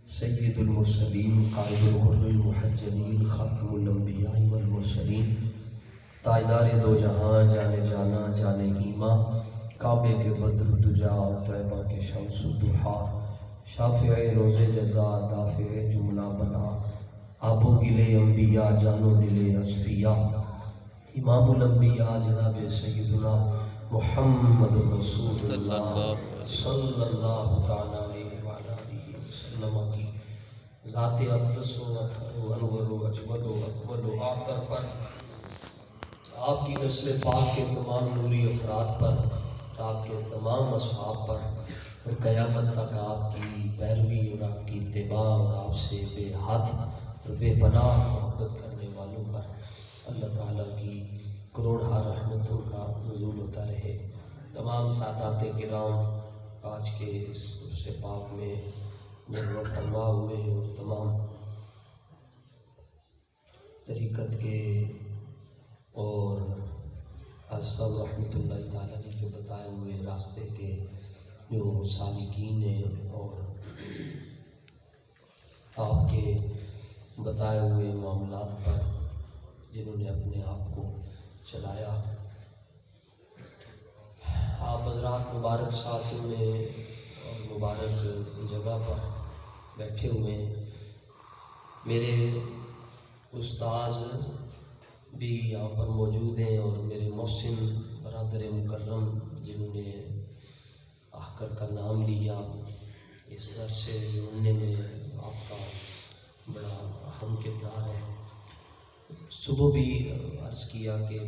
سید المرسلین قائد الغر المحجلین خاتم الانبیاء والمرسلین تاجدار دو جہاں جانے جانا جانے ایمان کعبے کے بدر دجا طیبہ کے شمس الضحیٰ شافع روز جزا دافع جملہ بلا آب و گلے انبیاء جانو دلے اصفیاء امام الانبیاء جناب سیدنا محمد رسول اللہ صلی اللہ تعالیٰ علیہ وآلہ وسلم کی ذات اقدس و اطہر و انور و اجمل و اکمل و اعطر پر، آپ کی نسل پاک کے تمام نوری افراد پر، آپ کے تمام اصحاب پر اور قیامت تک آپ کی پیروی اور آپ کی اتباع اور آپ سے بے حد اور بے پناہ محبت کرنے والوں پر اللہ تعالیٰ کی کروڑہ رحمتوں کا نزول ہوتا رہے۔ تمام سادات کرام آج کے اس عرص پاک میں جلوہ فرما ہوئے اور تمام طریقت کے اور اصحاب رحمۃ اللہ تعالیٰ کے بتائے ہوئے راستے کے جو سالکین ہیں اور آپ کے بتائے ہوئے معاملات پر جنہوں نے اپنے آپ کو چلایا، آپ حضرات مبارک ساتھوں میں اور مبارک جگہ پر بیٹھے ہوئے ہیں۔ میرے استاذ بھی یہاں پر موجود ہیں اور میرے محسن برادر مکرم جنہوں نے آخر کا نام لیا اس در سے جڑنے میں آپ کا بڑا اہم کردار ہے۔ صبح بھی عرض کیا کہ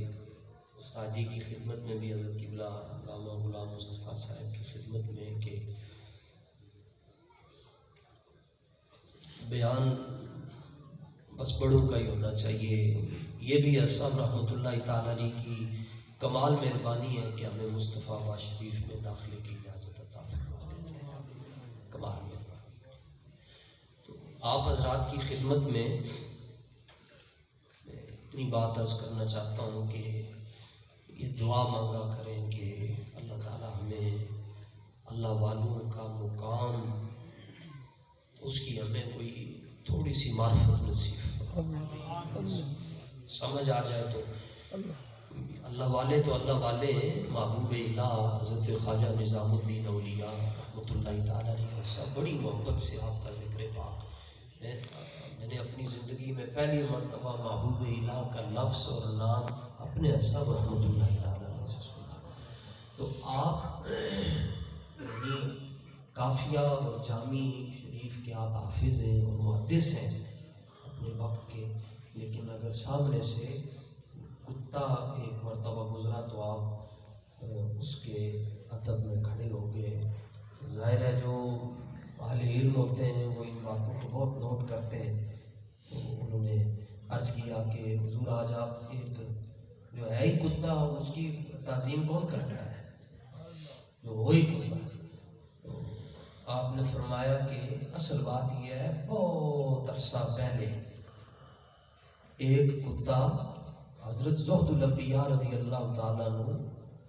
استاد جی کی خدمت میں بھی حضرت قبلہ علامہ غلام مصطفیٰ صاحب کی خدمت میں کہ بیان بس بڑوں کا ہی ہونا چاہیے۔ یہ بھی اصحاب رحمۃ اللہ تعالیٰ علیہ کی کمال مہربانی ہے کہ ہمیں مصطفیٰ با شریف میں داخلے کی اجازت عطا فرما دیتے ہیں، کمال مہربانی۔ تو آپ حضرات کی خدمت میں اتنی بات عرض کرنا چاہتا ہوں کہ یہ دعا مانگا کریں کہ اللہ تعالیٰ ہمیں اللہ والوں کا مقام، اس کی ہمیں کوئی تھوڑی سی معرفت نصیب، سمجھ آ جائے تو اللہ والے تو اللہ والے محبوب الہ حضرت خواجہ نظام الدین اولیاء رحمۃ اللہ تعالیٰ علیہ سب بڑی محبت سے آپ کا ذکر پاک میں نے اپنی زندگی میں پہلی مرتبہ محبوب الہ کا لفظ اور نام اپنے اصحاب رحمۃ اللہ تعالیٰ علیہ سے سنا۔ تو آپ قافیہ اور جامع شریف کے آپ حافظ ہیں اور محدث ہیں اپنے وقت کے، لیکن اگر سامنے سے کتا ایک مرتبہ گزرا تو آپ اس کے ادب میں کھڑے ہو گئے۔ ظاہر ہے جو اہل علم ہوتے ہیں وہ ان باتوں کو بہت نوٹ کرتے ہیں۔ تو انہوں نے عرض کیا کہ حضور آج آپ ایک جو ہے ہی کتا، اس کی تعظیم کون کرتا ہے؟ جو وہی کتا ہے۔ تو آپ نے فرمایا کہ اصل بات یہ ہے، بہت عرصہ پہلے ایک کتا حضرت زہد الانبیاء رضی اللہ تعالیٰ عنہ،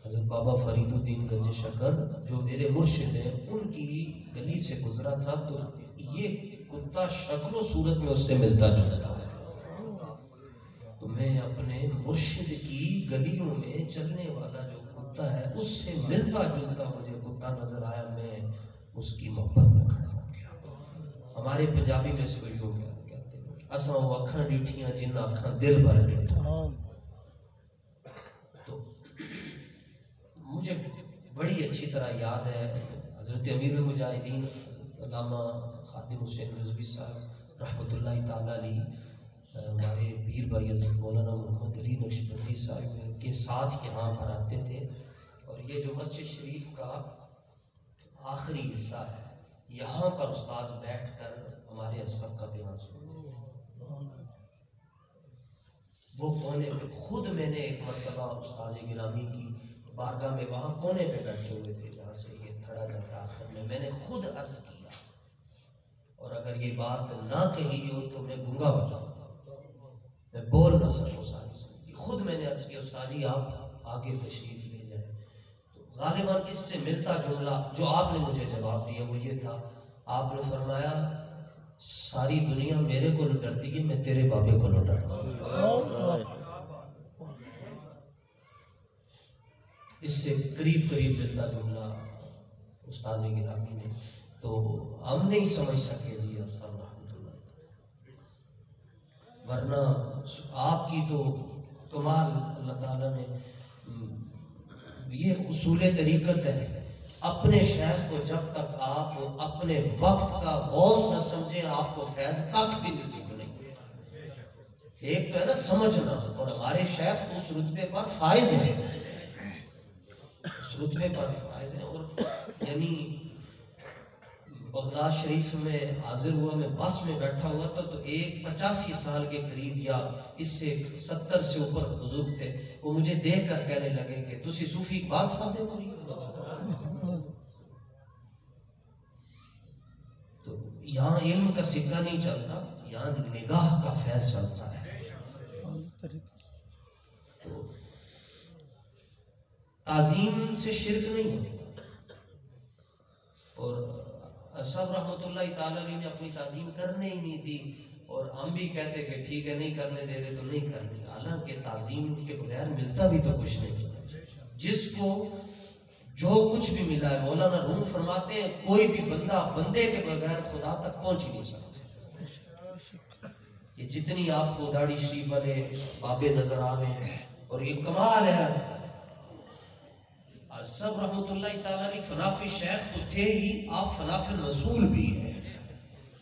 حضرت بابا فرید الدین گنج شکر جو میرے مرشد ہیں، ان کی گلی سے گزرا تھا تو یہ کتا شکل و صورت میں اس سے ملتا جلتا ہے۔ تو میں اپنے مرشد کی گلیوں میں چلنے والا جو کتا ہے اس سے ملتا جلتا مجھے کتا نظر آیا، میں اس کی محبت میں کھڑا ہو گیا۔ ہمارے پنجابی میں اس کو یوں کہتے ہیں اساں وہ اکھاں ڈیٹھیاں جن اکھاں دل بھر ڈیٹھا۔ تو مجھے بڑی اچھی طرح یاد ہے حضرت امیر المجاہدین علامہ خادم حسین رضوی صاحب رحمۃ اللہ تعالیٰ علیہ، ہمارے پیر بھائی حضرت مولانا محمد علی نقشبندی صاحب کے ساتھ یہاں پر آتے تھے، اور یہ جو مسجد شریف کا آخری حصہ ہے یہاں پر استاذ بیٹھ کر ہمارے اسحاب کا بیان سنتے ہیں۔ وہ کونے پہ خود میں نے ایک مرتبہ استاذ گرامی کی بارگاہ میں وہاں کونے پہ بیٹھے ہوئے تھے جہاں سے یہ تھڑا جاتا آخر میں نے خود عرض کیا، اور اگر یہ بات نہ کہی ہو تو میں گنگا ہو جاؤں گا، میں بول نہ سکوں ساری زندگی۔ خود میں نے عرض کیا استاد جی آپ آگے تشریف لے جائیں۔ تو غالباً اس سے ملتا جملہ جو آپ نے مجھے جواب دیا وہ یہ تھا، آپ نے فرمایا ساری دنیا میرے کو ڈرتی ہے، میں تیرے بابے کو ڈرتا ہوں۔ اس سے قریب ملتا جملہ استاد گرامی نے تو ہم نہیں سمجھ سکے جی اصحاب رحمۃ اللہ، ورنہ آپ کی تو کمال اللہ تعالیٰ نے یہ اصول طریقت ہے، اپنے شیخ کو جب تک آپ اپنے وقت کا غوث نہ سمجھیں آپ کو فیض کخ بھی نصیب نہیں۔ ایک تو ہے نا سمجھنا، اور ہمارے شیخ اس رتبے پر فائز ہیں، اس رتبے پر فائز ہیں۔ اور یعنی بغداد شریف میں حاضر ہوا، میں بس میں بیٹھا ہوا تھا تو ایک 85 سال کے قریب یا اس سے 70 سے اوپر بزرگ تھے، وہ مجھے دیکھ کر کہنے لگے کہ تسی صوفی اقبال صاحب دے کوئی؟ تو یہاں علم کا سکہ نہیں چلتا، یہاں نگاہ کا فیض چلتا ہے۔ تو تعظیم سے شرک نہیں ہوتا، اور سب رحمۃ اللہ تعالیٰ نے اپنی تعظیم کرنے ہی نہیں دی، اور ہم بھی کہتے کہ ٹھیک ہے نہیں کرنے دے رہے تو نہیں کرنی، حالانکہ تعظیم کے بغیر ملتا بھی تو کچھ نہیں۔ جس کو جو کچھ بھی ملا ہے، مولانا روم فرماتے ہیں کوئی بھی بندہ بندے کے بغیر خدا تک پہنچ ہی نہیں سکتا۔ یہ جتنی آپ کو داڑھی شریف والے بابے نظر آ رہے ہیں، اور یہ کمال ہے، سب رحمۃ اللہ تعالیٰ نے فناف شیخ تو تھے ہی، آپ فناف رسول بھی ہیں۔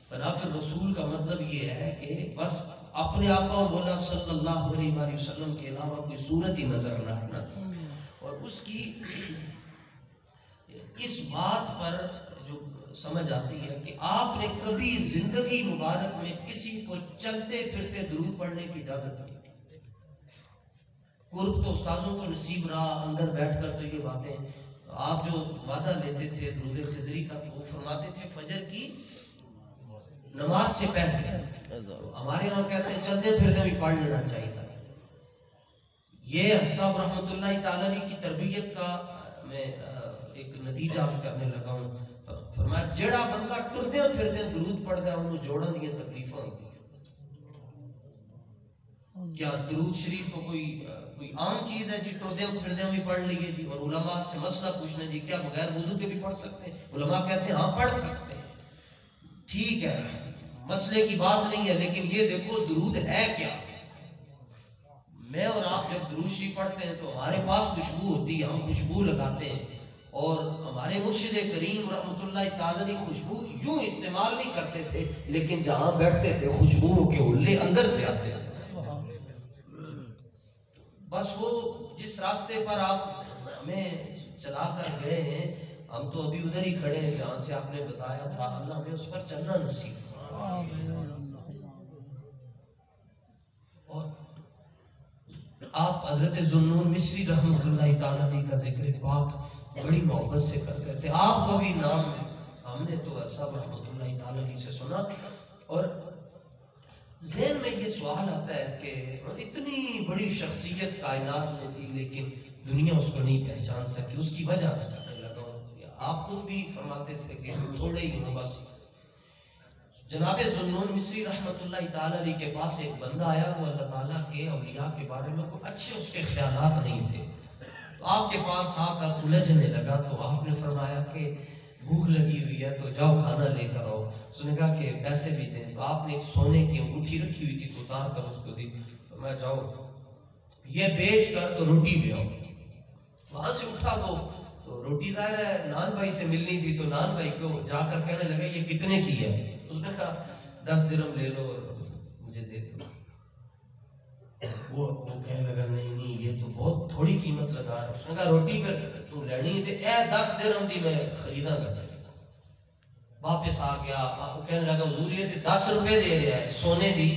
فناف رسول کا مطلب یہ ہے کہ بس اپنے آقا و مولا صلی اللہ علیہ وسلم کے علاوہ کوئی صورت ہی نظر نہ آنا، اور اس کی اس بات پر جو سمجھ آتی ہے کہ آپ نے کبھی زندگی مبارک میں کسی کو چلتے پھرتے درود پڑھنے کی اجازت نہیں۔ قرب تو استاذوں کو نصیب رہا، اندر بیٹھ کر تو یہ باتیں آپ جو وعدہ لیتے تھے درود خضری کا، وہ فرماتے تھے فجر کی نماز سے پہلے، ہمارے یہاں کہتے ہیں چلتے پھرتے بھی پڑھ لینا چاہیے تھا۔ یہ صاحب رحمۃ اللہ تعالیٰ کی تربیت کا میں ایک نتیجہ کرنے لگا ہوں۔ فرمایا جڑا بندہ ٹردے پھرتے درود پڑھتا ہے انہوں جوڑن دیا تکلیفاں ہوتی ہیں۔ کیا درود شریف کو کوئی عام چیز ہے جی ٹردے پھردے بھی پڑھ لیے جی؟ اور علماء سے مسئلہ پوچھنا جی کیا بغیر وضو کے بھی پڑھ سکتے ہیں؟ علماء کہتے ہیں ہاں پڑھ سکتے ہیں، ٹھیک ہے مسئلے کی بات نہیں ہے، لیکن یہ دیکھو درود ہے کیا؟ میں اور آپ جب درود شریف پڑھتے ہیں تو ہمارے پاس خوشبو ہوتی ہے، ہم خوشبو لگاتے ہیں، اور ہمارے مرشد کریم رحمۃ اللہ تعالی نے خوشبو یوں استعمال نہیں کرتے تھے، لیکن جہاں بیٹھتے تھے خوشبو کے حلے اندر سے آتے تھے۔ بس وہ جس راستے پر آپ ہمیں چلا کر گئے ہیں، ہم تو ابھی ادھر ہی کھڑے ہیں جہاں سے آپ نے بتایا تھا، اللہ ہمیں اس پر چلنا نصیب۔ اور آپ حضرت ذوالنون مصری رحمۃ اللہ تعالی کا ذکر پاک بڑی محبت سے کرتے تھے، آپ کا بھی نام ہم نے تو سب رحمۃ اللہ تعالی سے سنا، اور ذہن میں یہ سوال آتا ہے کہ اتنی بڑی شخصیت کائنات میں تھی لیکن دنیا اس کو نہیں پہچان سکی، اس کی وجہ سے لگا ہوں۔ آپ خود بھی فرماتے تھے کہ تھوڑے ہی ہوں بس۔ جناب ذوالنون مصری رحمۃ اللہ تعالی کے پاس ایک بندہ آیا، وہ اللہ تعالیٰ کے اولیاء کے بارے میں کوئی اچھے اس کے خیالات نہیں تھے، تو آپ کے پاس آ کر الجھنے لگا، تو آپ نے فرمایا کہ بھوک لگی ہوئی ہے تو جاؤ کھانا لے کر آؤ۔ اس نے کہا کہ پیسے بھی دیں، تو آپ نے ایک سونے کی انگوٹھی رکھی ہوئی تھی تو اتار کر اس کو دی، تو میں جاؤ یہ بیچ کر تو روٹی بھی آؤ۔ وہاں سے اٹھا وہ تو روٹی ظاہر ہے نان بھائی سے ملنی تھی، تو نان بھائی کو جا کر کہنے لگا یہ کتنے کی ہے؟ اس نے کہا 10 درہم لے لو اور مجھے دے دو۔ وہ کہنے لگا نہیں یہ تو بہت تھوڑی قیمت لگا رہا ہے۔ اس نے کہا روٹی پھر تو لینی تھی، 10 درہم دی میں خریدا کر۔ واپس آ گیا، آپ کو کہنے لگا حضور یہ 10 روپے دے رہا ہے، سونے دی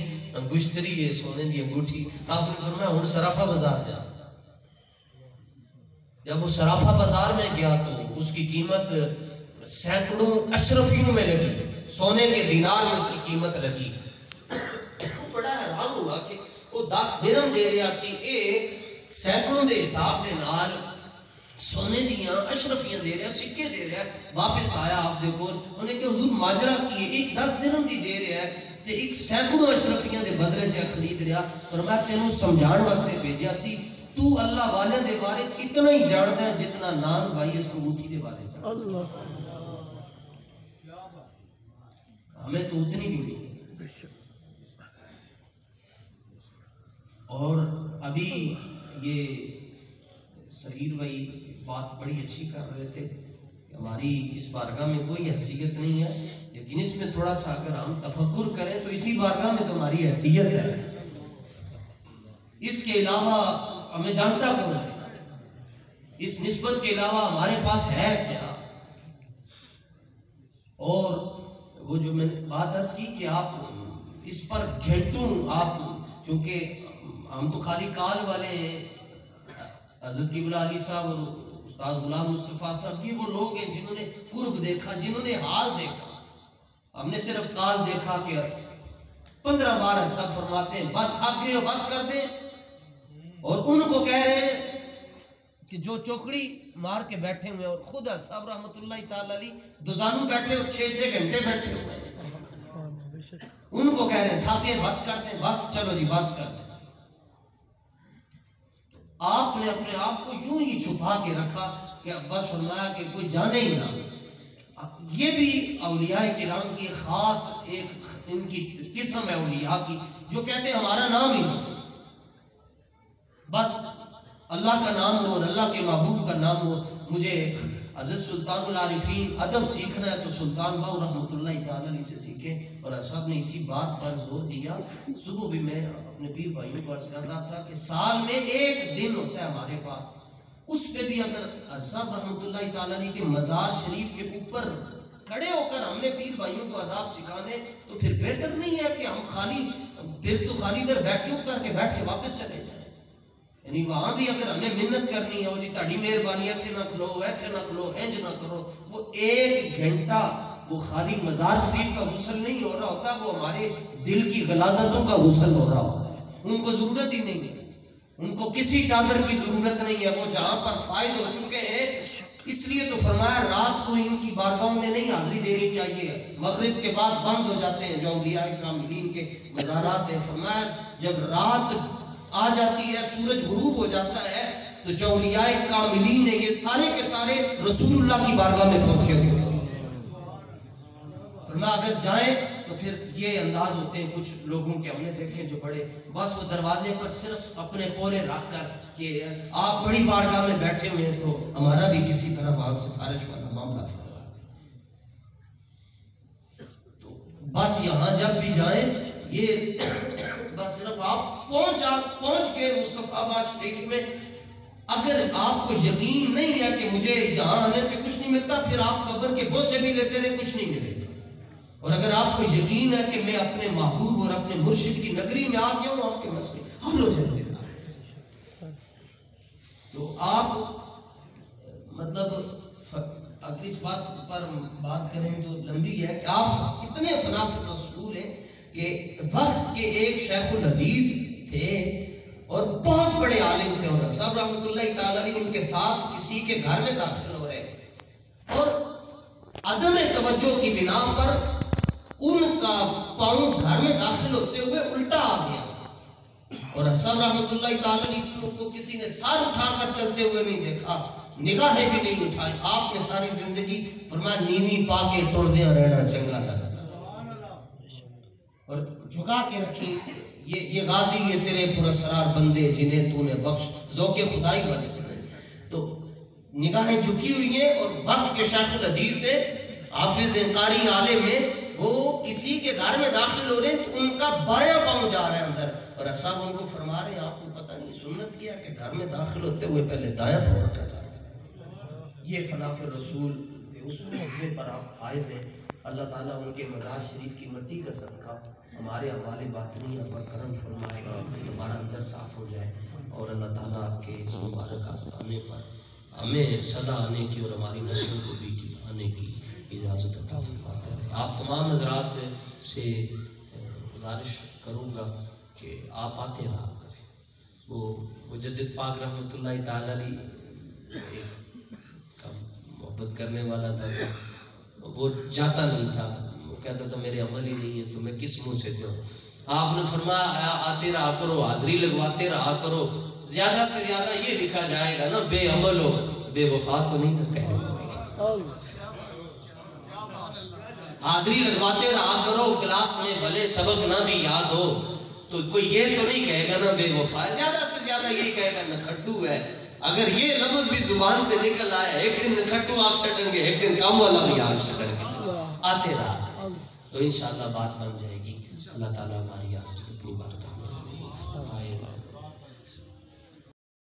گشتری ہے، سونے دی انگوٹھی۔ آپ نے فرمایا ہن سرافہ بازار جا۔ جب وہ سرافہ بازار میں گیا تو اس کی قیمت سینکڑوں اشرفیوں میں لگی، سونے کے دینار میں اس کی قیمت لگی۔ بڑا حیران ہوا کہ وہ 10 درہم دے رہا سی، اے سینکڑوں دے حساب دے نال سونے دیاں اشرفیاں دے رہا، سکے دے رہا، واپس آیا آپ دے کول، انہیں کہ حضور ماجرا کیے، ایک 10 درہم دی دے رہا ہے تے ایک سینکڑوں اشرفیاں دے بدلے چ خرید رہا، فرمایا تینوں سمجھان واسطے بھیجا سی، تو اللہ والے دے بارے اتنا ہی جانتا ہے جتنا نان بھائی اس انگوٹھی دے بارے جانتا ہے۔ اللہ ہمیں تو اتنی بھی نہیں۔ اور ابھی یہ صغیر بھائی بات بڑی اچھی کر رہے تھے کہ ہماری اس بارگاہ میں کوئی حیثیت نہیں ہے، لیکن اس میں تھوڑا سا اگر ہم تفکر کریں تو اسی بارگاہ میں تو ہماری حیثیت ہے، اس کے علاوہ ہمیں جانتا کون ہے، اس نسبت کے علاوہ ہمارے پاس ہے کیا؟ اور وہ جو میں نے بات عرض کی کہ آپ اس پر گھنٹوں آپ، چونکہ ہم تو خالی کال والے ہیں، حضرت قبلہ علی صاحب اور استاد غلام مصطفیٰ صاحب، یہ وہ لوگ ہیں جنہوں نے قرب دیکھا، جنہوں نے حال دیکھا، ہم نے صرف کال دیکھا کہ 15 بار سب فرماتے ہیں بس آپ یہ بس کر دیں، اور ان کو کہہ رہے ہیں کہ جو چوکڑی مار کے بیٹھے ہوئے اور خود صاحب رحمۃ اللہ تعالی علیہ دوزانو بیٹھے اور 6 گھنٹے بیٹھے ہوئے ہیں، ان کو کہہ رہے ہیں تھاپیے بس کر دیں، بس چلو جی بس کر دیں۔ آپ نے اپنے آپ کو یوں ہی چھپا کے رکھا کہ بس فرمایا کہ کوئی جانے ہی نہ۔ یہ بھی اولیاء کرام کی خاص ایک ان کی قسم ہے اولیاء کی، جو کہتے ہیں ہمارا نام ہی نہیں، بس اللہ کا نام ہو اور اللہ کے محبوب کا نام ہو۔ مجھے حضرت سلطان العارفین ادب سیکھنا ہے تو سلطان باؤ رحمۃ اللہ تعالی علیہ سے سیکھیں، اور صاحب نے اسی بات پر زور دیا۔ صبح بھی میں اپنے پیر بھائیوں کو عرض کر رہا تھا کہ سال میں ایک دن ہوتا ہے ہمارے پاس، اس پہ بھی اگر صاحب رحمۃ اللہ تعالی علیہ کے مزار شریف کے اوپر کھڑے ہو کر ہم نے پیر بھائیوں کو آداب سکھانے، تو پھر بہتر نہیں ہے کہ ہم خالی ادھر بیٹھ کے واپس چلے جائیں؟ یعنی وہاں بھی اگر ہمیں محنت کرنی ہے، جی تہاڈی مہربانی ایتھے نہ کھلو، ایتھے نہ کھلو، انج نہ کرو، وہ 1 گھنٹہ وہ خالی مزار شریف کا غسل نہیں ہو رہا ہوتا، وہ ہمارے دل کی غلاظتوں کا غسل ہو رہا ہوتا ہے۔ ان کو ضرورت ہی نہیں ہے، ان کو کسی چادر کی ضرورت نہیں ہے، وہ جہاں پر فائز ہو چکے ہیں۔ اس لیے تو فرمایا رات کو ان کی بارگاہوں میں نہیں حاضری دینی چاہیے، مغرب کے بعد بند ہو جاتے ہیں جو اولیاء کاملین کے مزارات ہیں۔ فرمایا جب رات آ جاتی ہے، سورج غروب ہو جاتا ہے، تو جو اولیاء کاملین ہیں یہ سارے کے سارے رسول اللہ کی بارگاہ میں پہنچے ہوئے ہیں۔ فرمایا اگر جائیں تو پھر یہ انداز ہوتے ہیں کچھ لوگوں کے، ہم نے دیکھے جو بڑے بس وہ دروازے پر صرف اپنے پورے رکھ کر کہ آپ بڑی بارگاہ میں بیٹھے ہوئے ہیں تو ہمارا بھی کسی طرح وہاں سے خارج والا معاملہ فرما دیں۔ تو بس یہاں جب بھی جائیں یہ بس صرف آپ پہنچ کے مصطفیٰ آباد شریف میں، اگر آپ کو یقین نہیں ہے کہ مجھے یہاں آنے سے کچھ نہیں ملتا، پھر آپ قبر کے بوسے بھی لیتے رہے، کچھ نہیں ملے گا۔ اور اگر آپ کو یقین ہے کہ میں اپنے محبوب اور اپنے مرشد کی نگری میں آ گیا ہوں، آپ کے مسئلے حل ہو جائیں گے۔ تو آپ مطلب اگر اس بات پر بات کریں تو لمبی ہے کہ آپ اتنے فنا فی رسول ہیں کہ وقت کے ایک شیخ الحدیث تھے اور بہت بڑے عالم تھے، اور صاحب رحمۃ اللہ تعالی علیہ ان کے ساتھ کسی کے گھر میں داخل ہو رہے اور عدم توجہ کی بنا پر ان کا پاؤں گھر میں داخل ہوتے ہوئے الٹا آ گیا، اور صاحب رحمۃ اللہ تعالی علیہ کو کسی نے سر اٹھا کر چلتے ہوئے نہیں دیکھا، نگاہیں بھی نہیں اٹھائی۔ آپ نے ساری زندگی فرمایا نیوی پا کے ٹردیاں رہنا چنگا لگا، اور جھکا کے رکھی یہ غازی یہ تیرے پراسرار بندے جنہیں تو نے بخش، ذوق خدائی والے تھے۔ تو نگاہیں جھکی ہوئی ہیں، اور وقت کے شیخ الحدیث سے حافظ قاری عالم میں وہ کسی کے گھر میں داخل ہو رہے ہیں تو ان کا بایاں پاؤں جا رہا ہے اندر، اور صاحب ان کو فرما رہے ہیں آپ کو پتہ نہیں سنت کیا کہ گھر میں داخل ہوتے ہوئے پہلے دایاں پاؤں رکھا جاتا ہے۔ یہ فنا فی رسول تھے، اس موقع پر آپ فائز ہیں۔ اللہ تعالیٰ ان کے مزار شریف کی مٹی کا صدقہ ہمارے حوالے باطنیہ پر کرم فرمائے، ہمارا اندر صاف ہو جائے، اور اللہ تعالیٰ آپ کے اس مبارک آستانے پر ہمیں صدا آنے کی اور ہماری نسلوں کو بھی آنے کی اجازت عطا فرماتا ہے۔ آپ تمام حضرات سے گزارش کروں گا کہ آپ آتے رہا کریں۔ وہ مجدد پاک رحمۃ اللہ تعالی علیہ ایک محبت کرنے والا تھا تو وہ جاتا نہیں تھا، وہ کہتا تھا میرے عمل ہی نہیں ہے تو میں کس منہ سے دوں۔ آپ نے فرمایا آتے رہا کرو، حاضری لگواتے رہا کرو، زیادہ سے زیادہ یہ لکھا جائے گا نا بے عمل ہو، بے وفا تو نہیں نہ کہے گا۔ حاضری لگواتے رہا کرو، کلاس میں بھلے سبق نہ بھی یاد ہو تو کوئی یہ تو نہیں کہے گا نا بے وفا ہے، زیادہ سے زیادہ یہ کہے گا نکھٹو ہے۔ اگر یہ لفظ بھی زبان سے نکل آیا، ایک دن نکھٹو آپ چھٹیں گے، ایک دن کام والا بھی آپ چھٹیں گے، آتے رہا تو انشاءاللہ بات بن جائے گی۔ اللہ تعالیٰ ہماری حاضری اپنی بارگاہ میں